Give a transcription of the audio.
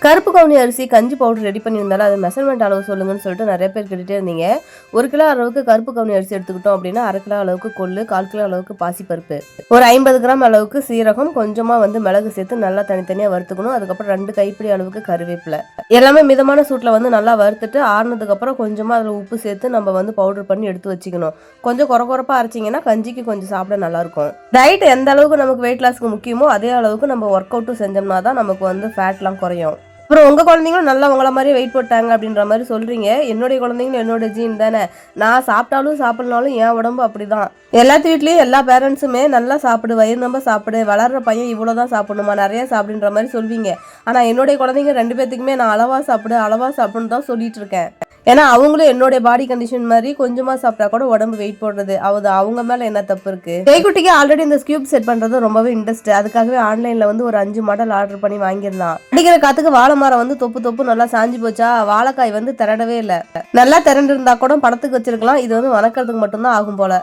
கருப்பு கவுனி அரிசி கஞ்சி பவுடர் ரெடி பண்ணியிருந்தாலும் அது மெஷர்மெண்ட் அளவு சொல்லுங்கன்னு சொல்லிட்டு நிறைய பேர் கேட்டுட்டே இருந்தீங்க. 1 கிலோ அளவுக்கு கருப்பு கவுனி அரிசி எடுத்துக்கிட்டோம் அப்படின்னா 1/2 கிலோ அளவுக்கு கொள்ளு, 1/4 கிலோ அளவுக்கு பாசிப்பருப்பு, ஒரு 50 கிராம் அளவுக்கு சீரகம், கொஞ்சமா மிளகு சேர்த்து நல்லா தனித்தனியா வறுத்துக்கணும். அதுக்கப்புறம் 2 கைப்பிடி அளவுக்கு கருவேப்பிலை எல்லாமே மிதமான சூட்டில் நல்லா வறுத்துட்டு ஆறுனதுக்கு அப்புறம் கொஞ்சமா அதில் உப்பு சேர்த்து நம்ம பவுடர் பண்ணி எடுத்து வச்சுக்கணும். கொஞ்சம் குறப்பா அரைச்சிங்கன்னா கஞ்சிக்கு கொஞ்சம் சாப்பிட நல்லா இருக்கும். டயட் எந்த அளவுக்கு நமக்கு வெயிட் லாஸ்க்கு முக்கியமோ அதே அளவுக்கு நம்ம ஒர்க் அவுட்டும் செஞ்சோம்னா தான் நமக்கு ஃபேட்லாம் குறையும். அப்புறம் உங்க குழந்தைங்களும் நல்லா உங்கள மாதிரியே வெயிட் போட்டாங்க அப்படின்ற மாதிரி சொல்றீங்க. என்னுடைய குழந்தைங்களும் என்னோட ஜீன் தானே. நான் சாப்பிட்டாலும் சாப்பிடனாலும் என் உடம்பு அப்படிதான். எல்லாத்து வீட்லயும் எல்லா பேரண்ட்ஸுமே நல்லா சாப்பிடு, வயிறு நம்ப சாப்பிடு, வளர்ற பையன் இவ்வளவுதான் சாப்பிடணுமா, நிறைய சாப்பிடுன்ற மாதிரி சொல்வீங்க. ஆனா என்னுடைய குழந்தைங்க 2 பேத்துக்குமே நான் அளவா சாப்பிடுன்னு தான் சொல்லிட்டு இருக்கேன். ஏன்னா அவங்களும் என்னுடைய பாடி கண்டிஷன் மாதிரி கொஞ்சமா சாப்பிட்டா கூட உடம்பு வெயிட் போடுறது அவங்க மேல என்ன தப்பு இருக்கு. கைக்குட்டிக்கு ஆல்ரெடி இந்த ஸ்கியூப் செட் பண்றது ரொம்பவே இன்ட்ரெஸ்ட். அதுக்காகவே ஆன்லைன்ல ஒரு 5 மாடல் ஆர்டர் பண்ணி வாங்கியிருந்தான். அடிக்கிற காத்துக்கு வாழை மரம் தொப்பு நல்லா சாஞ்சு போச்சா, வாழைக்காய் திரடவே இல்லை. நல்லா திரண்டு இருந்தா கூட படத்துக்கு வச்சிருக்கலாம். இது வணக்கறதுக்கு மட்டும்தான் ஆகும் போல.